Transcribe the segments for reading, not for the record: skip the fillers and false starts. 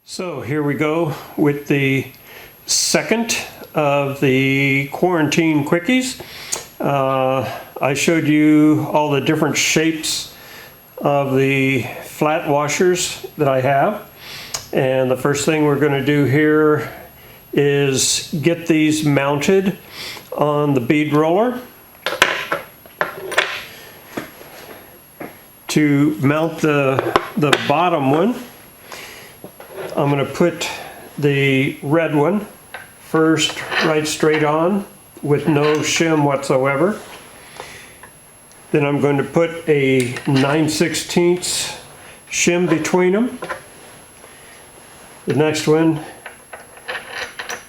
So here we go with the second of the quarantine quickies. I showed you all the different shapes of the flat washers that I have. And the first thing we're going to do here is get these mounted on the bead roller. To mount the bottom one, I'm going to put the red one first right straight on with no shim whatsoever. Then I'm going to put a 9/16 shim between them. The next one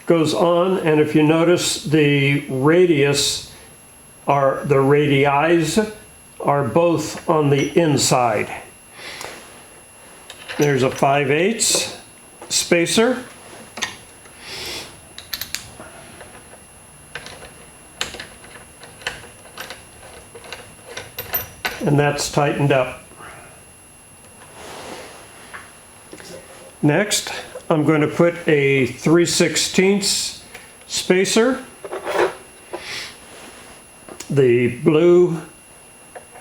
goes on, and if you notice, the radius the radii are both on the inside. There's a 5/8 spacer. And that's tightened up. Next, I'm going to put a 3/16 spacer. The blue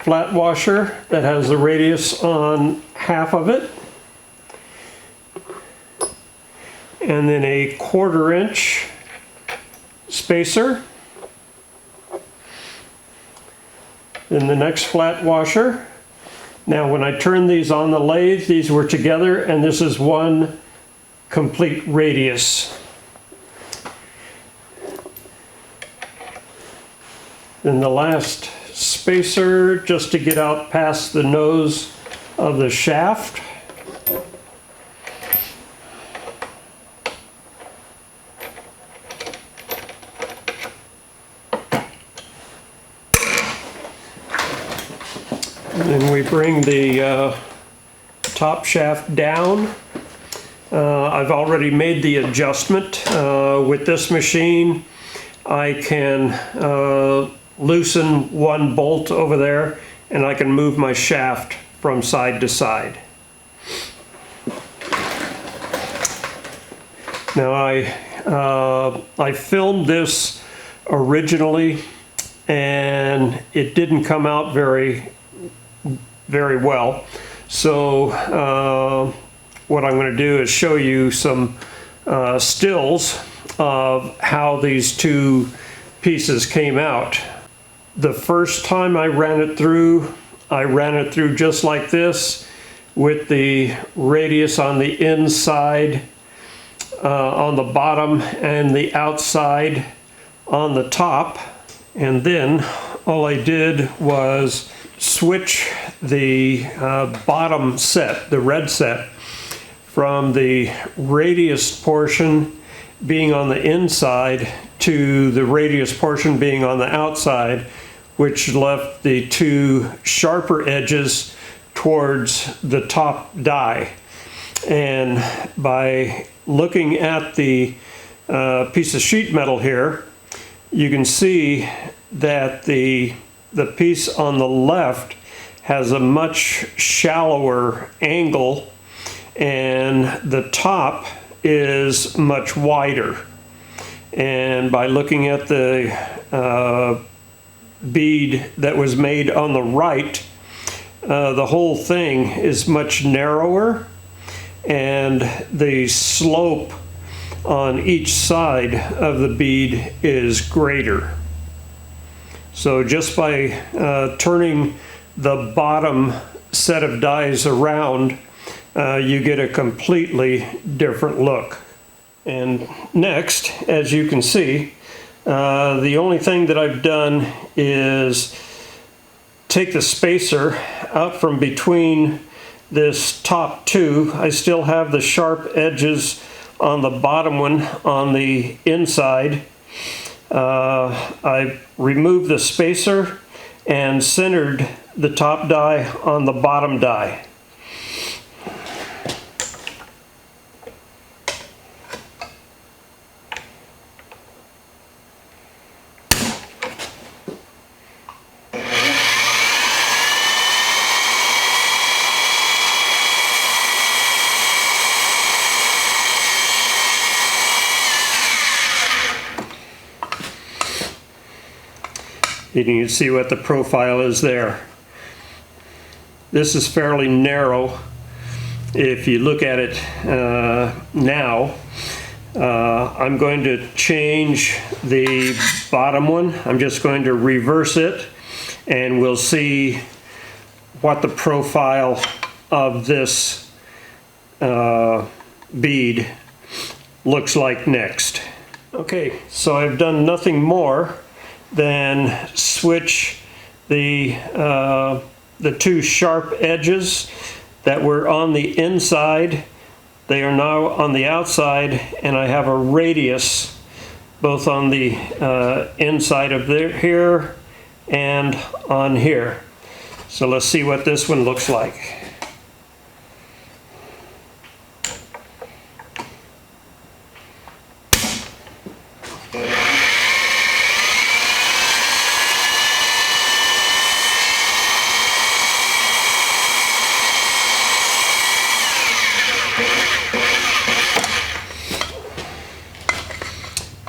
flat washer that has the radius on half of it. And then a 1/4 inch spacer. Then the next flat washer. Now when I turned these on the lathe, these were together, and this is one complete radius. Then the last spacer, just to get out past the nose of the shaft. And then we bring the top shaft down. I've already made the adjustment. With this machine, I can loosen one bolt over there, and I can move my shaft from side to side. Now I filmed this originally, and it didn't come out very well. So what I'm going to do is show you some stills of how these two pieces came out. The first time I ran it through just like this, with the radius on the inside on the bottom and the outside on the top. And then all I did was switch the bottom set, the red set, from the radius portion being on the inside to the radius portion being on the outside, which left the two sharper edges towards the top die. And by looking at the piece of sheet metal here, you can see that the piece on the left has a much shallower angle, and the top is much wider. And by looking at the bead that was made on the right, the whole thing is much narrower, and the slope on each side of the bead is greater. So just by turning the bottom set of dies around, you get a completely different look. And next, as you can see, the only thing that I've done is take the spacer out from between this top two. I still have the sharp edges on the bottom one on the inside. I removed the spacer and centered the top die on the bottom die. You can see what the profile is there. This is fairly narrow. If you look at it now, I'm going to change the bottom one. I'm just going to reverse it, and we'll see what the profile of this bead looks like next. Okay, so I've done nothing more than switch the two sharp edges that were on the inside. They are now on the outside, and I have a radius both on the inside of here and on here. So let's see what this one looks like.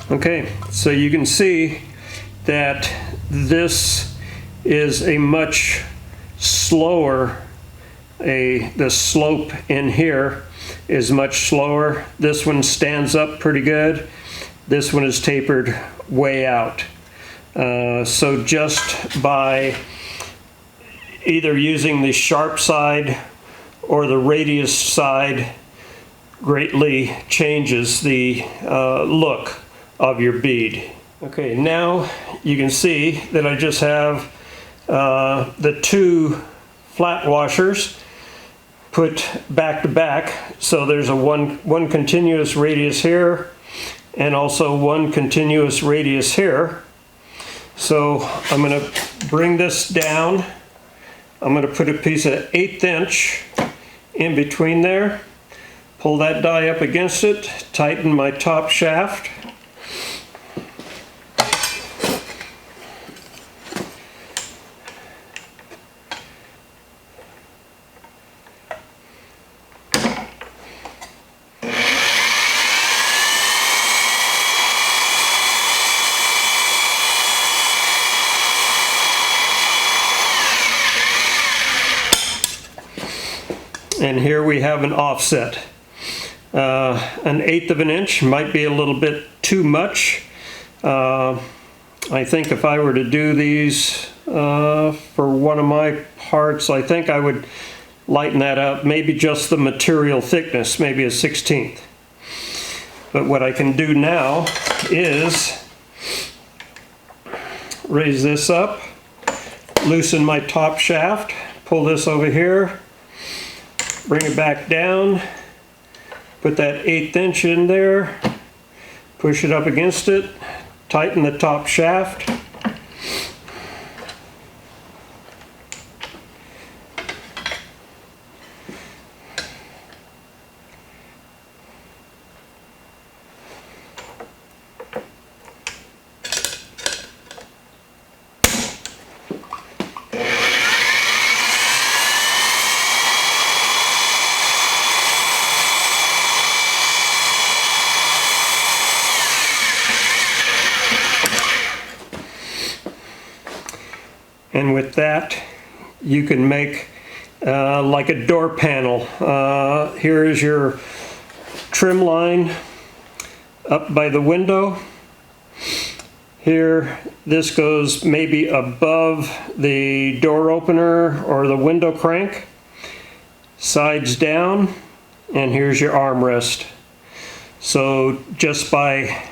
Okay, so you can see that this is a much slower, the slope in here is much slower. This one stands up pretty good. This one is tapered way out. So just by either using the sharp side or the radius side greatly changes the look of your bead. Okay, now you can see that I just have the two flat washers put back to back. So there's a one continuous radius here and also one continuous radius here. So I'm going to bring this down. I'm going to put a piece of 1/8 inch in between there, pull that die up against it, tighten my top shaft. And here we have an offset. An 1/8 of an inch might be a little bit too much. I think if I were to do these for one of my parts, I think I would lighten that up. Maybe just the material thickness, maybe a 1/16. But what I can do now is raise this up, loosen my top shaft, pull this over here, bring it back down, put that 1/8 inch in there, push it up against it, tighten the top shaft. And with that, you can make like a door panel. Here is your trim line up by the window. Here, this goes maybe above the door opener or the window crank. Sides down, and here's your armrest. So just by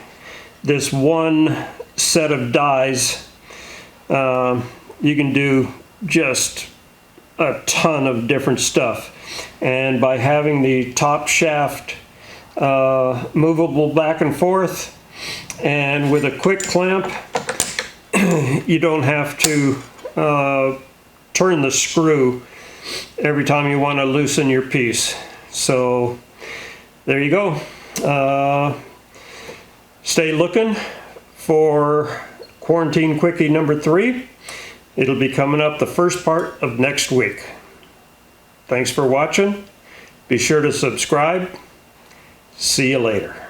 this one set of dies, you can do just a ton of different stuff. And by having the top shaft movable back and forth, and with a quick clamp, you don't have to turn the screw every time you want to loosen your piece. So there you go. Stay looking for Quarantine Quickie number 3. It'll be coming up the first part of next week. Thanks for watching. Be sure to subscribe. See you later.